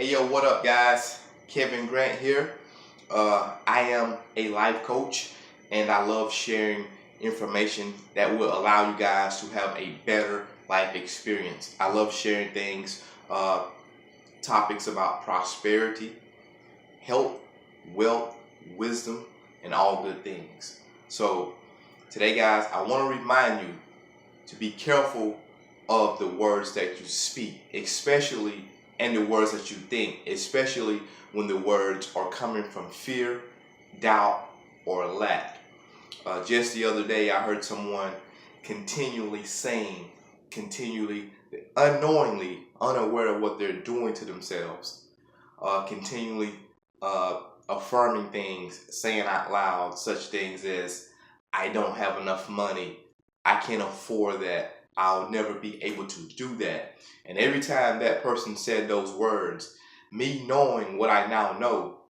Hey yo, what up guys? Kevin Grant here. I am a life coach and I love sharing information that will allow you guys to have a better life experience. I love sharing things, topics about prosperity, health, wealth, wisdom, and all good things. So today guys, I want to remind you to be careful of the words that you speak, especially and the words that you think, especially when the words are coming from fear, doubt, or lack. Just the other day, I heard someone continually saying, continually, unknowingly, unaware of what they're doing to themselves, continually affirming things, saying out loud such things as, I don't have enough money, I can't afford that, I'll never be able to do that. And every time that person said those words, me knowing what I now know,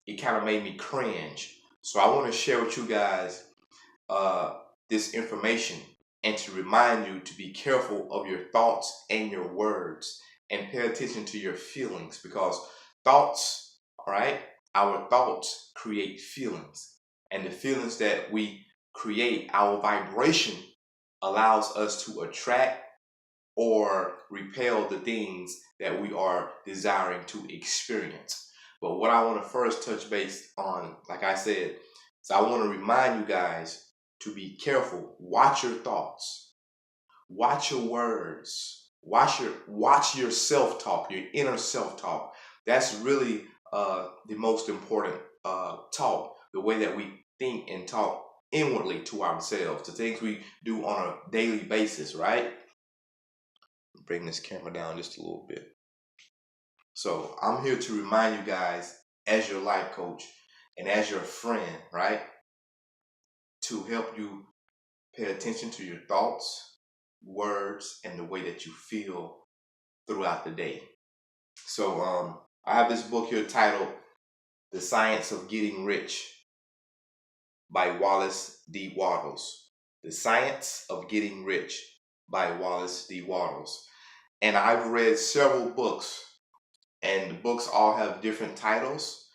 it kind of made me cringe. So I want to share with you guys this information and to remind you to be careful of your thoughts and your words and pay attention to your feelings, because thoughts, all right, our thoughts create feelings, and the feelings that we create, our vibration allows us to attract or repel the things that we are desiring to experience. But what I want to first touch base on, like I said, is I want to remind you guys to be careful. Watch your thoughts. Watch your words. Watch your self-talk, your inner self-talk. That's really the most important talk, the way that we think and talk inwardly to ourselves, the things we do on a daily basis, right? Bring this camera down just a little bit. So I'm here to remind you guys, as your life coach and as your friend, right, to help you pay attention to your thoughts, words, and the way that you feel throughout the day. So I have this book here titled The Science of Getting Rich by Wallace D. Wattles. The Science of Getting Rich by Wallace D. Wattles. And I've read several books, and the books all have different titles,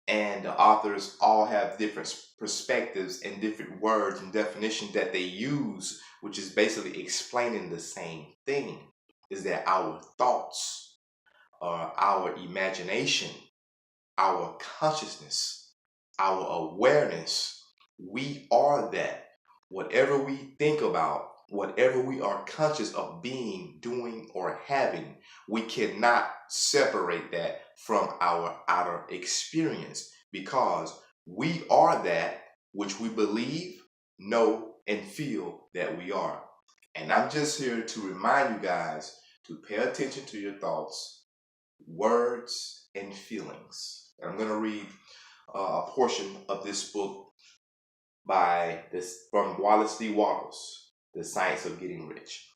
and the authors all have different perspectives and different words and definitions that they use, which is basically explaining the same thing, is that our thoughts, our imagination, our consciousness, our awareness, we are that. Whatever we think about, whatever we are conscious of being, doing, or having, we cannot separate that from our outer experience, because we are that which we believe, know, and feel that we are. And I'm just here to remind you guys to pay attention to your thoughts, words, and feelings. And I'm going to read a portion of this book from Wallace D. Wattles, The Science of Getting Rich.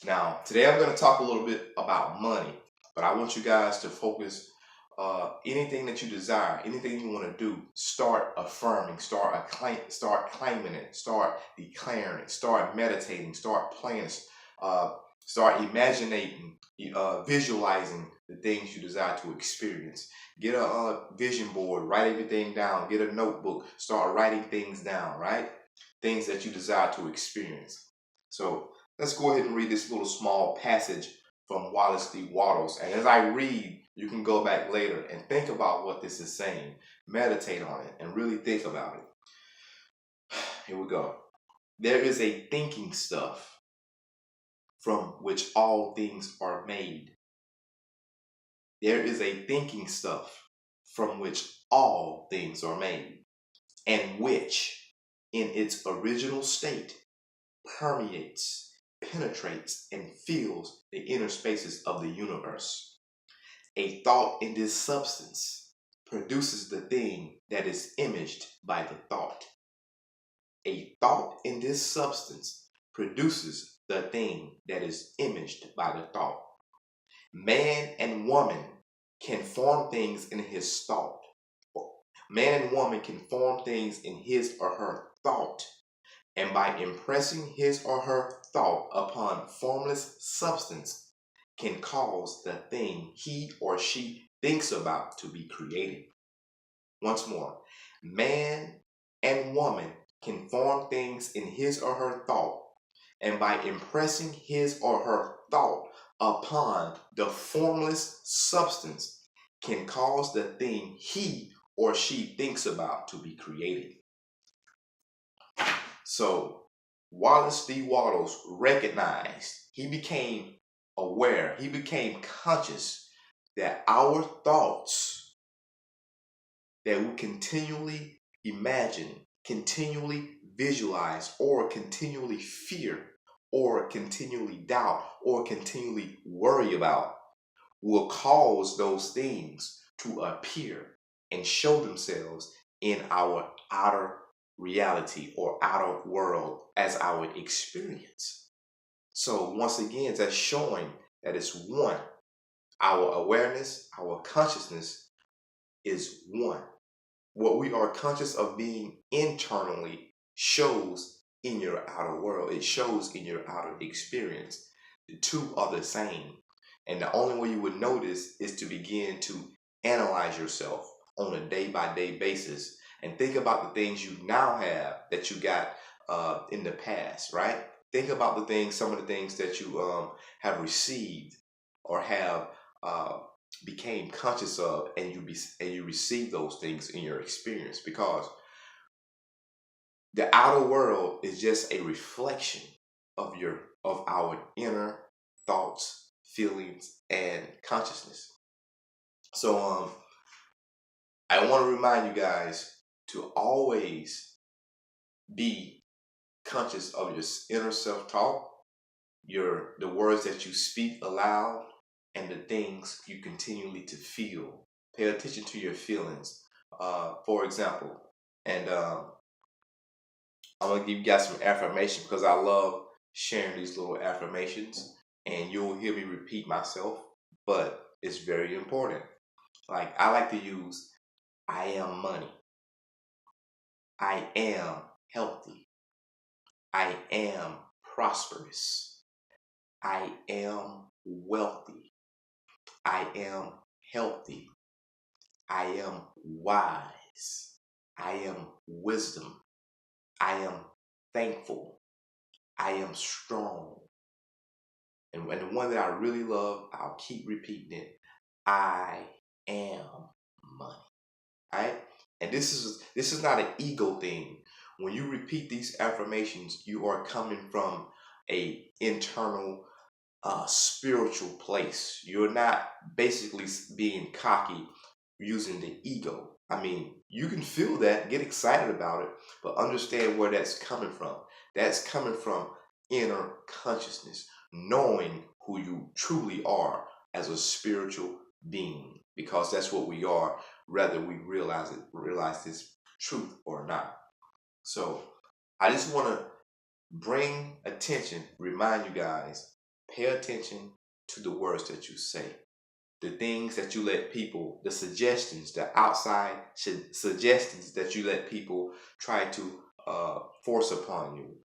Now, today I'm going to talk a little bit about money, but I want you guys to focus anything that you desire, anything you want to do, start affirming, start claiming it, start declaring it, start meditating, start planning, start imagining, visualizing the things you desire to experience. Get a vision board, write everything down, get a notebook, start writing things down, right? Things that you desire to experience. So let's go ahead and read this little small passage from Wallace D. Wattles. And as I read, you can go back later and think about what this is saying. Meditate on it and really think about it. Here we go. There is a thinking stuff from which all things are made. There is a thinking stuff from which all things are made, and which, in its original state, permeates, penetrates, and fills the inner spaces of the universe. A thought in this substance produces the thing that is imaged by the thought. A thought in this substance produces the thing that is imaged by the thought. Man and woman can form things in his thought. Man and woman can form things in his or her thought. And by impressing his or her thought upon formless substance, can cause the thing he or she thinks about to be created. Once more, man and woman can form things in his or her thought, and by impressing his or her thought upon the formless substance, can cause the thing he or she thinks about to be created. So Wallace D. Wattles recognized, he became aware, he became conscious that our thoughts that we continually imagine, continually visualize, or continually fear, or continually doubt, or continually worry about will cause those things to appear and show themselves in our outer reality or outer world as our experience. So once again, that's showing that it's one. Our awareness, our consciousness is one. What we are conscious of being internally shows in your outer world. It shows in your outer experience. The two are the same. And the only way you would notice is to begin to analyze yourself on a day-by-day basis and think about the things you now have that you got in the past, right? Think about the things, some of the things that you have received or have became conscious of, and you receive those things in your experience, because the outer world is just a reflection of our inner thoughts, feelings, and consciousness. So I want to remind you guys to always be conscious of your inner self-talk, the words that you speak aloud, and the things you continually to feel. Pay attention to your feelings. For example, and I'm gonna give you guys some affirmation because I love sharing these little affirmations, and you'll hear me repeat myself, but it's very important. Like, I like to use, I am money. I am healthy. I am prosperous. I am wealthy. I am healthy. I am wise. I am wisdom. I am thankful. I am strong. And the one that I really love, I'll keep repeating it. I am money. Right? And this is not an ego thing. When you repeat these affirmations, you are coming from a internal spiritual place. You're not basically being cocky using the ego. I mean, you can feel that, get excited about it, but understand where that's coming from. That's coming from inner consciousness, knowing who you truly are as a spiritual being, because that's what we are, whether we realize this truth or not. So I just want to bring attention, remind you guys, pay attention to the words that you say, the things that you let people, the suggestions, the outside suggestions that you let people try to force upon you.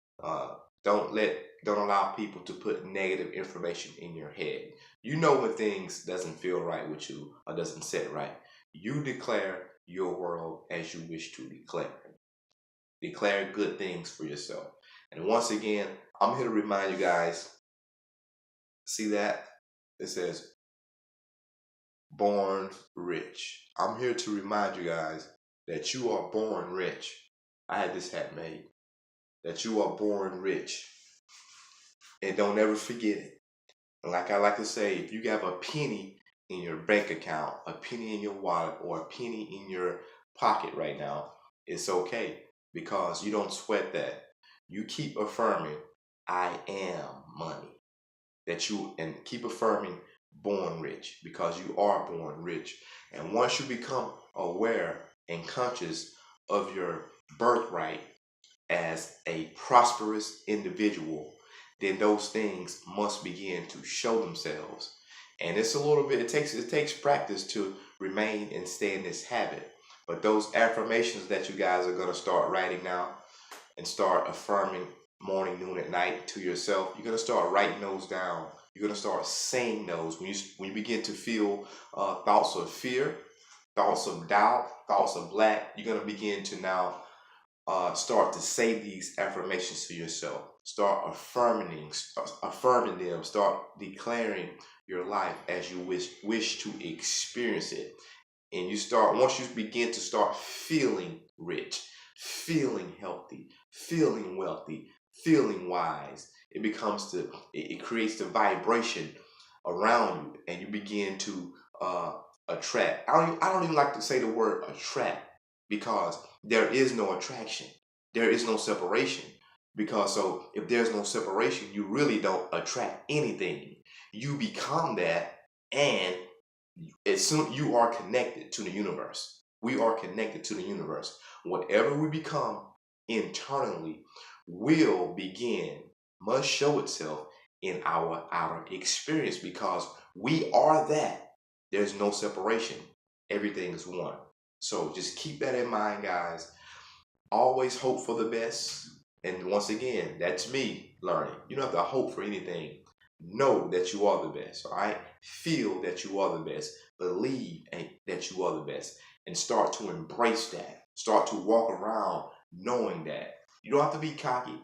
Don't allow people to put negative information in your head. You know when things doesn't feel right with you or doesn't sit right. You declare your world as you wish to declare. Declare good things for yourself. And once again, I'm here to remind you guys, see that? It says born rich. I'm here to remind you guys that you are born rich. I had this hat made. That you are born rich. And don't ever forget it. And like I like to say, if you have a penny in your bank account, a penny in your wallet, or a penny in your pocket right now, it's okay, because you don't sweat that. You keep affirming, I am money. And keep affirming born rich, because you are born rich. And once you become aware and conscious of your birthright as a prosperous individual, then those things must begin to show themselves. And it's a little bit, it takes practice to remain and stay in this habit. But those affirmations that you guys are going to start writing now and start affirming morning, noon, at night to yourself, you're going to start writing those down You're going to start saying those. When you begin to feel thoughts of fear, thoughts of doubt, thoughts of lack, you're going to begin to now start to say these affirmations to yourself. Start affirming them. Start declaring your life as you wish to experience it. And once you begin to start feeling rich, feeling healthy, feeling wealthy, feeling wise, it creates the vibration around you, and you begin to attract. I don't even like to say the word attract, because there is no attraction. There is no separation. Because so if there's no separation, you really don't attract anything. You become that, and as soon you are connected to the universe. We are connected to the universe. Whatever we become internally must show itself in our outer experience, because we are that. There's no separation. Everything is one. So just keep that in mind, guys. Always hope for the best. And once again, that's me learning. You don't have to hope for anything. Know that you are the best, all right? Feel that you are the best. Believe that you are the best. And start to embrace that. Start to walk around knowing that. You don't have to be cocky.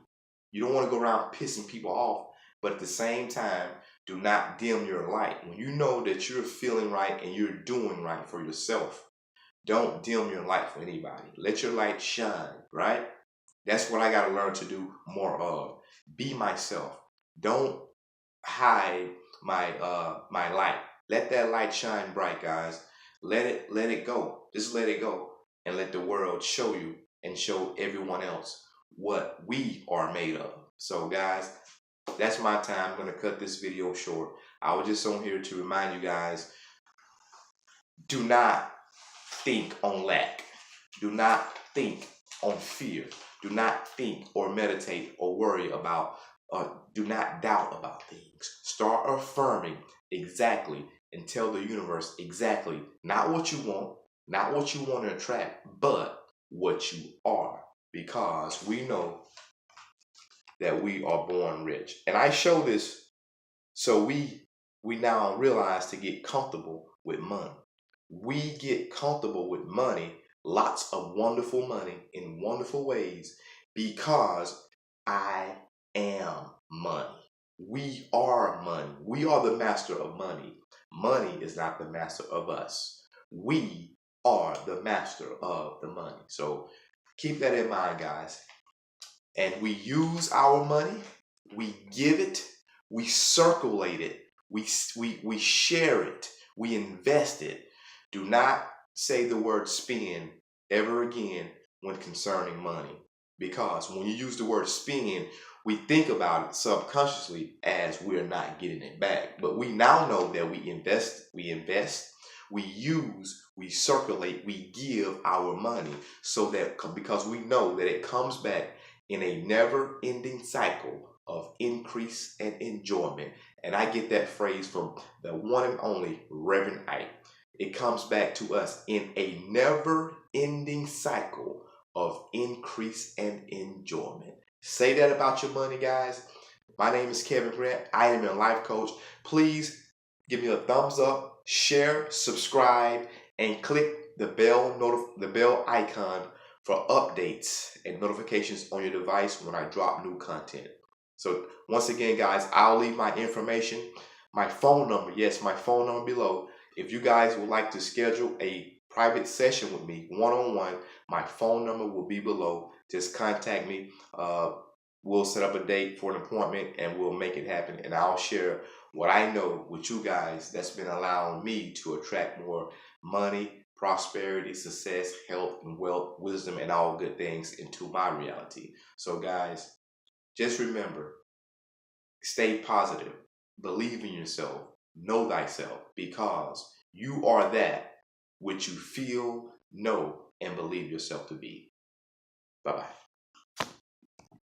You don't want to go around pissing people off. But at the same time, do not dim your light. When you know that you're feeling right and you're doing right for yourself, don't dim your light for anybody. Let your light shine, right? That's what I got to learn to do more of. Be myself. Don't hide my light. Let that light shine bright, guys. Let it go. Just let it go, and let the world show you and show everyone else what we are made of. So, guys, that's my time. I'm going to cut this video short. I was just on here to remind you guys, do not think on lack. Do not think on fear. Do not think or meditate or worry about, do not doubt about things. Start affirming exactly, and tell the universe exactly, not what you want, not what you want to attract, but what you are. Because we know that we are born rich. And I show this so we now realize to get comfortable with money. We get comfortable with money, lots of wonderful money in wonderful ways, because I am money. We are money. We are the master of money. Money is not the master of us. We are the master of the money. So keep that in mind, guys. And we use our money, we give it, we circulate it, we share it, we invest it. Do not say the word spend ever again when concerning money, because when you use the word spend, we think about it subconsciously as we're not getting it back. But we now know that we invest, we use, we circulate, we give our money, so that because we know that it comes back in a never-ending cycle of increase and enjoyment. And I get that phrase from the one and only Reverend Ike. It comes back to us in a never-ending cycle of increase and enjoyment. Say that about your money, guys. My name is Kevin Grant. I am a life coach. Please give me a thumbs up, share, subscribe, and click the bell icon for updates and notifications on your device when I drop new content. So once again, guys, I'll leave my information, my phone number. Yes, my phone number below. If you guys would like to schedule a private session with me, one-on-one, my phone number will be below. Just contact me. We'll set up a date for an appointment, and we'll make it happen. And I'll share what I know with you guys that's been allowing me to attract more money, prosperity, success, health, and wealth, wisdom, and all good things into my reality. So, guys, just remember, stay positive, believe in yourself, know thyself, because you are that which you feel, know, and believe yourself to be. Bye-bye.